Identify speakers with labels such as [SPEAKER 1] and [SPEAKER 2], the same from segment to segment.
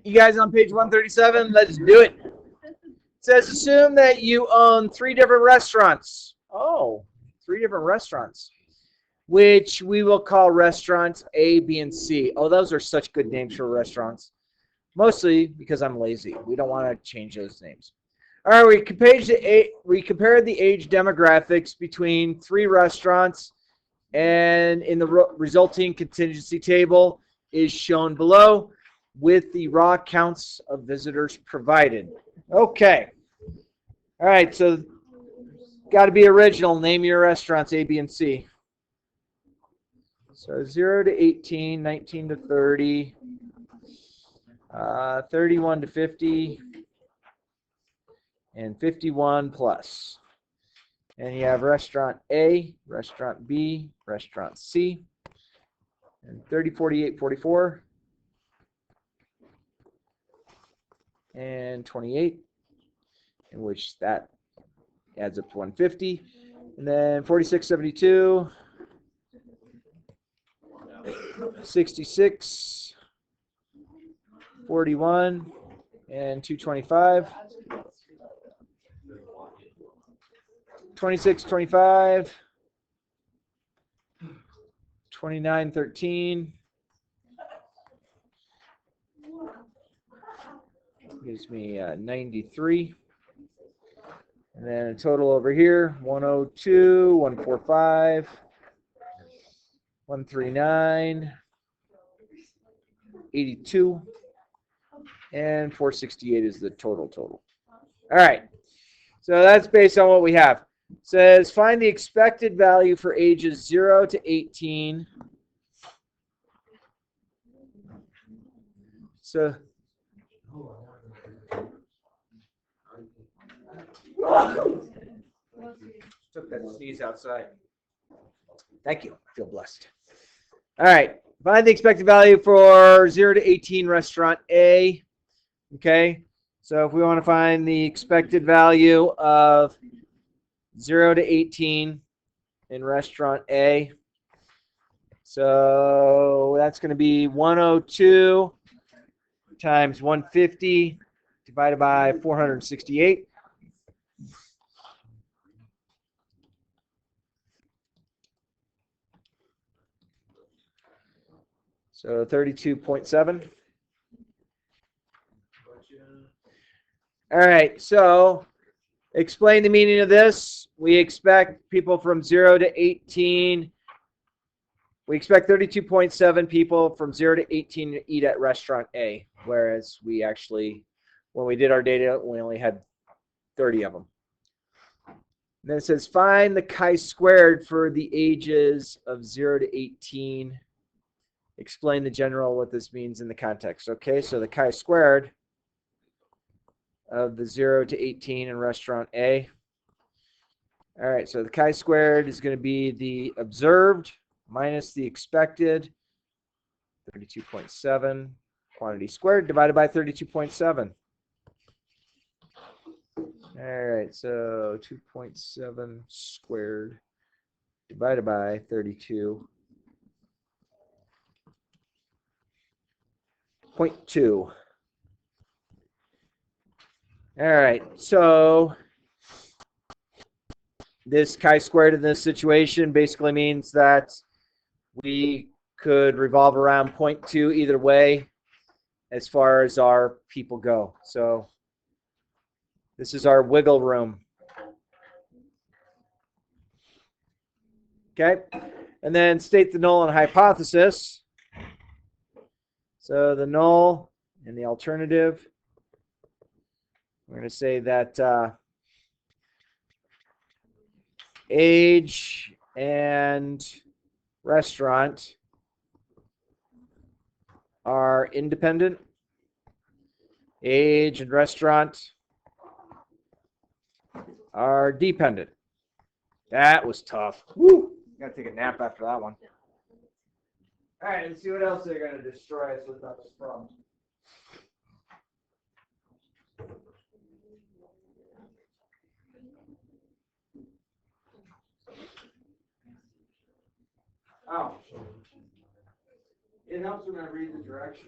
[SPEAKER 1] You guys on page 137? Let's do it. It says assume that you own three different restaurants. Oh, three different restaurants, which we will call restaurants A, B, and C. Oh, those are such good names for restaurants. Mostly because I'm lazy. We don't want to change those names. All right, we compared the age demographics between three restaurants, and in the resulting contingency table is shown below with the raw counts of visitors provided. Okay. All right, so got to be original. Name your restaurants A, B, and C. So 0 to 18, 19 to 30, 31 to 50, and 51 plus. And you have restaurant A, restaurant B, restaurant C, and 30, 48, 44, and 28, in which that adds up to 150. And then 46, 72, 66, 41, and 225. 26, 25, 29, 13. Gives me 93. And then a total over here, 102, 145, 139, 82, and 468 is the total. All right. So that's based on what we have. It says find the expected value for ages 0 to 18. So took that sneeze outside. Thank you. I feel blessed. All right. Find the expected value for 0 to 18 restaurant A. Okay. So if we want to find the expected value of 0 to 18 in restaurant A, so that's going to be 102 times 150 divided by 468. So 32.7. All right, so explain the meaning of this. We expect people from 0 to 18. We expect 32.7 people from 0 to 18 to eat at restaurant A, whereas we actually, when we did our data, we only had 30 of them. And then it says find the chi-squared for the ages of 0 to 18. Explain the general what this means in the context. Okay, so the chi-squared of the 0 to 18 in restaurant A. All right, so the chi-squared is going to be the observed minus the expected, 32.7 quantity squared divided by 32.7. All right, so 2.7 squared divided by 32.2. All right, so this chi-squared in this situation basically means that we could revolve around 0.2 either way as far as our people go. So this is our wiggle room. Okay, and then state the null and hypothesis. So the null and the alternative, we're going to say that age and restaurant are independent. Age and restaurant are dependent. That was tough. Woo! Gotta take a nap after that one. All right, let's see what else they're going to destroy us with this problem. Oh. It helps when I read the directions.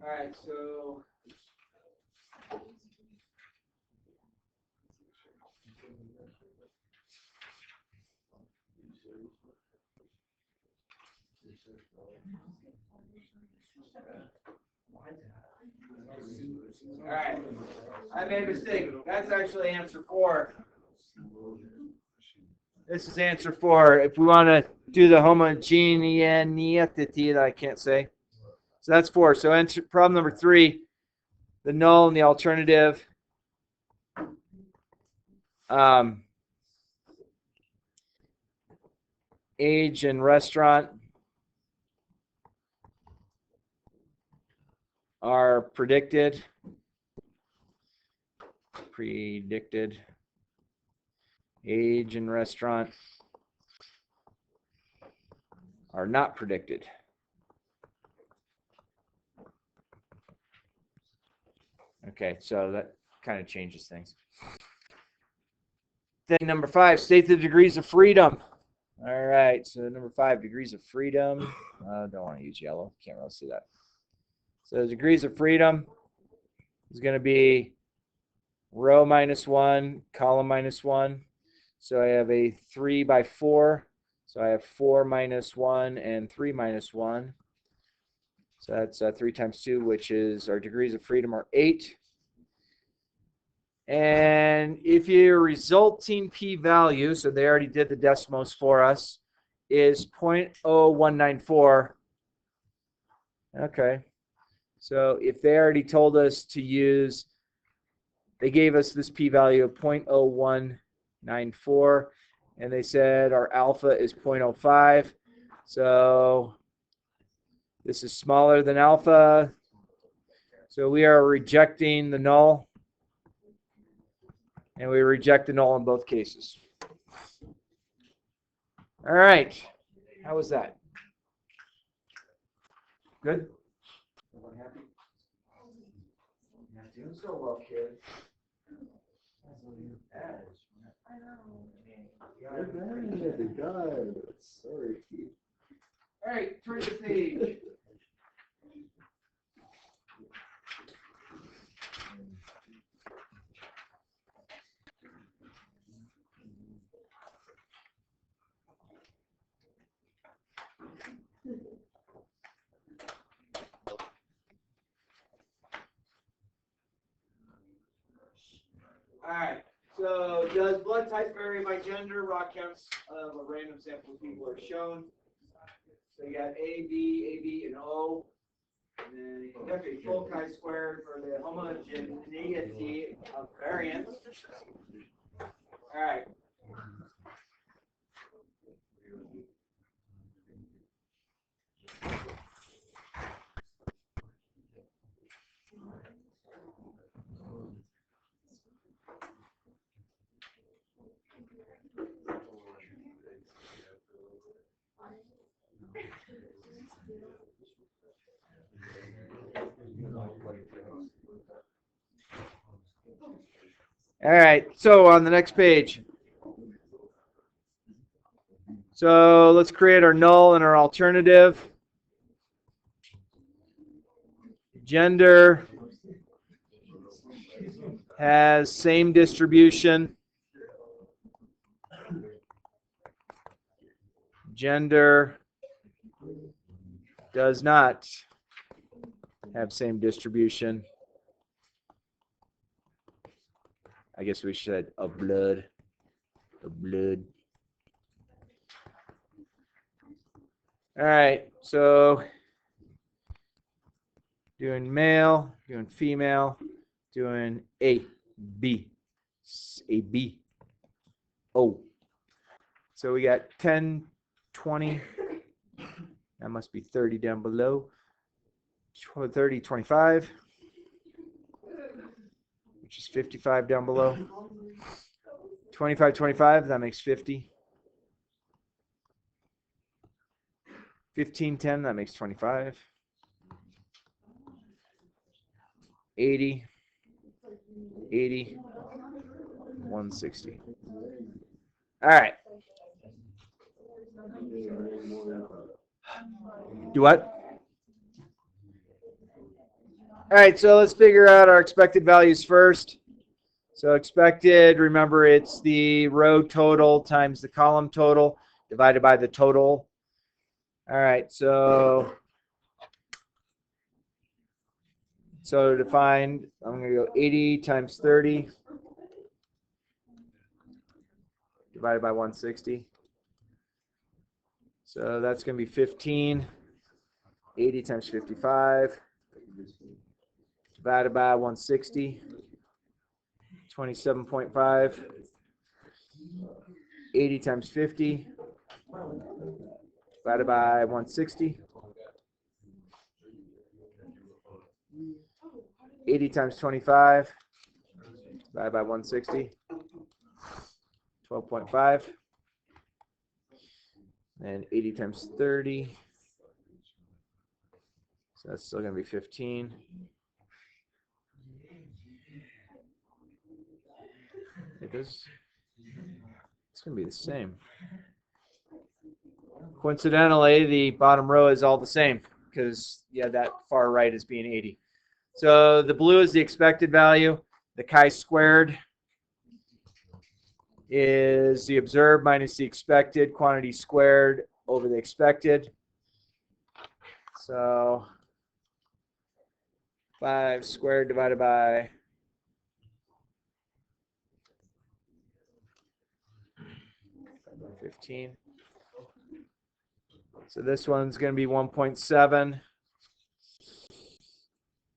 [SPEAKER 1] All right, so all right, I made a mistake. That's actually answer 4. This is answer 4. If we want to do the homogeneity, I can't say. So that's 4. So answer problem number 3, the null and the alternative. Age and restaurant are predicted. Age and restaurant are not predicted. Okay, so that kind of changes things. Thing number 5, state the degrees of freedom. All right, so number 5, degrees of freedom. Don't want to use yellow. Can't really see that. So degrees of freedom is going to be row minus 1, column minus 1. So I have a 3 by 4. So I have 4 minus 1 and 3 minus 1. So that's 3 times 2, which is our degrees of freedom are 8. And if your resulting p-value, so they already did the decimals for us, is 0.0194. Okay. So if they already told us to use, they gave us this p-value of 0.0194, and they said our alpha is 0.05. So this is smaller than alpha. So we are rejecting the null. And we reject the null in both cases. All right. How was that? Good? Everyone happy? Not doing so well, kid. I know. The guy. Sorry. All right, turn the page. All right. So does blood type vary by gender? Raw counts of a random sample of people are shown. So you got A, B, and O. And then you have a full chi-squared for the homogeneity of variance. All right. All right, so on the next page. So let's create our null and our alternative. Gender has same distribution. Gender does not have same distribution. I guess we should of blood. Of blood. All right, so doing male, doing female, doing A, B, A, B, O. So we got 10, 20. That must be 30 down below. 30, 25. Which is 55 down below. 25, 25, that makes 50. 1510, that makes 25. 80, 80, 160. All right. Do what? All right, so let's figure out our expected values first. So expected, remember it's the row total times the column total divided by the total. All right, so to find, I'm going to go 80 times 30 divided by 160. So that's going to be 15. 80 times 55 divided by 160. 27.5. 80 times 50 divided by 160. 80 times 25 divided by 160. 12.5. And 80 times 30. So that's still going to be 15. It's going to be the same. Coincidentally, the bottom row is all the same because, yeah, that far right is being 80. So the blue is the expected value. The chi-squared is the observed minus the expected quantity squared over the expected. So 5 squared divided by 15. So this one's going to be 1.7.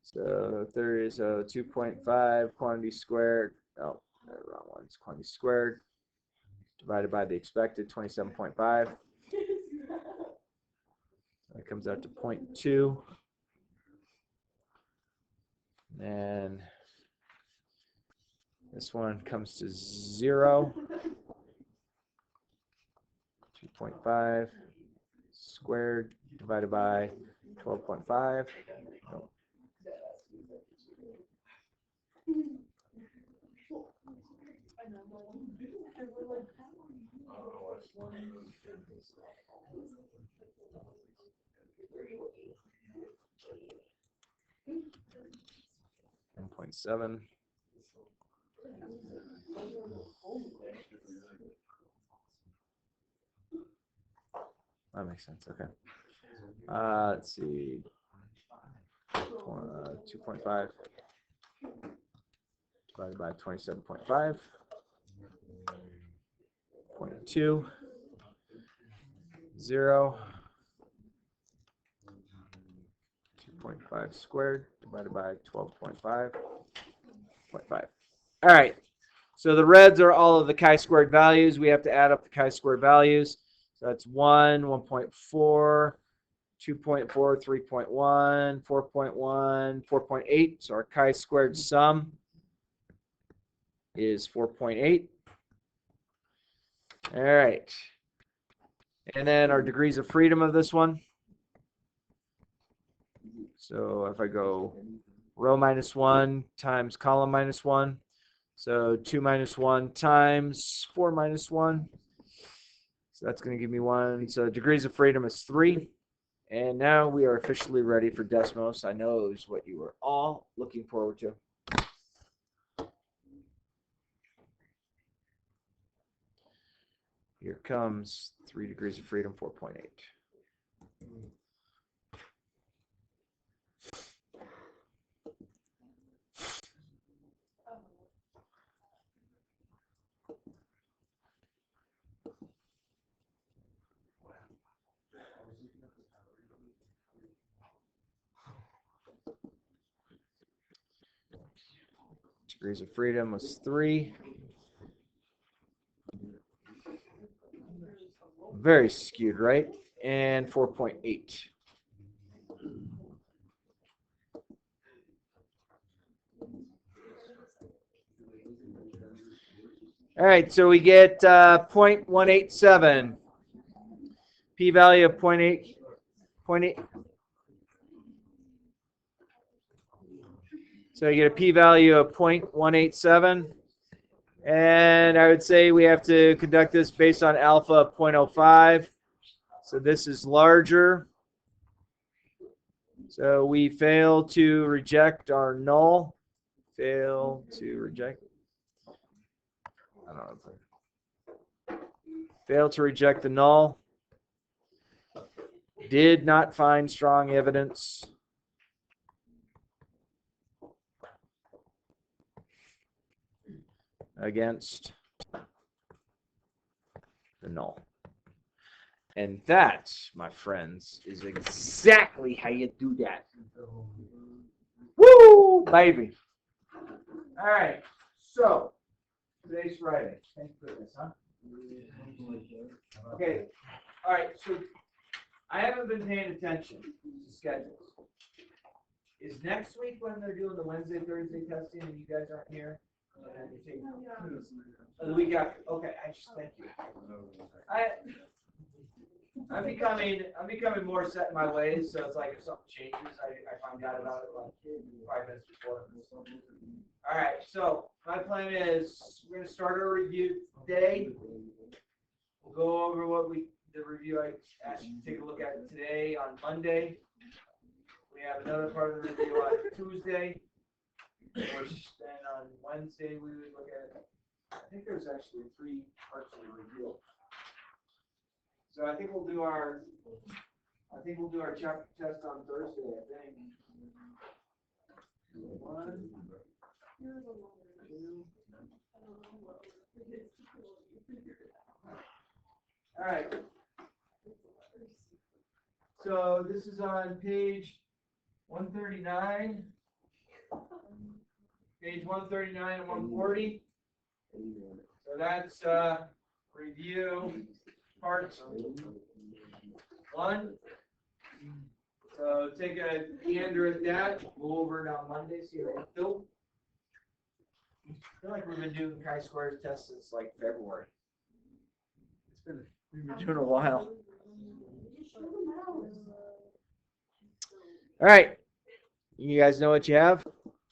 [SPEAKER 1] So there is a 2.5 quantity squared. Oh, wrong one. It's quantity squared divided by the expected 27.5. That comes out to 0.2. And this one comes to 0. 2.5 squared divided by 12.5. Oh. .7. That makes sense. Okay. Let's see. 2.5 divided by 27.5. 0.2. 0. 2.5 squared divided by 12.5. 0.5. All right. So the reds are all of the chi-squared values. We have to add up the chi-squared values. So that's 1, 1.4, 2.4, 3.1, 4.1, 4.8. So our chi-squared sum is 4.8. All right. And then our degrees of freedom of this one. So if I go row minus 1 times column minus 1. So 2 minus 1 times 4 minus 1. So that's going to give me 1. So degrees of freedom is 3. And now we are officially ready for Desmos. I know is what you were all looking forward to. Here comes 3 degrees of freedom, 4.8. Degrees of freedom was 3. Very skewed, right? And 4.8. All right, so we get 0.187. P-value of 0.8. 0.8. So you get a p-value of 0.187. And I would say we have to conduct this based on alpha of 0.05. So this is larger. So we fail to reject our null. Fail to reject. I don't know. Fail to reject the null. Did not find strong evidence. Against the null. And that, my friends, is exactly how you do that. Woo, baby. All right, so today's Friday. Thank goodness, huh? Okay, all right, so I haven't been paying attention to schedules. Is next week when they're doing the Wednesday, Thursday testing and you guys aren't here? And you take the week after. Okay, I just thank you. I'm becoming more set in my ways, so it's like if something changes, I find out about it like 5 minutes before. All right, so my plan is we're going to start our review today. We'll go over the review I asked you to take a look at today on Monday. We have another part of the review on Tuesday, which then on Wednesday we would look at. I think there's actually 3 parts of the review. So I think we'll do our chapter test on Thursday, I think. 1, 2. All right. So this is on page 139. Page 139 and 140. So that's review parts 1. So take a gander at that. We'll go over it on Monday, see how it feels. I feel like we've been doing chi-square tests since like February. We've been doing a while. All right. You guys know what you have?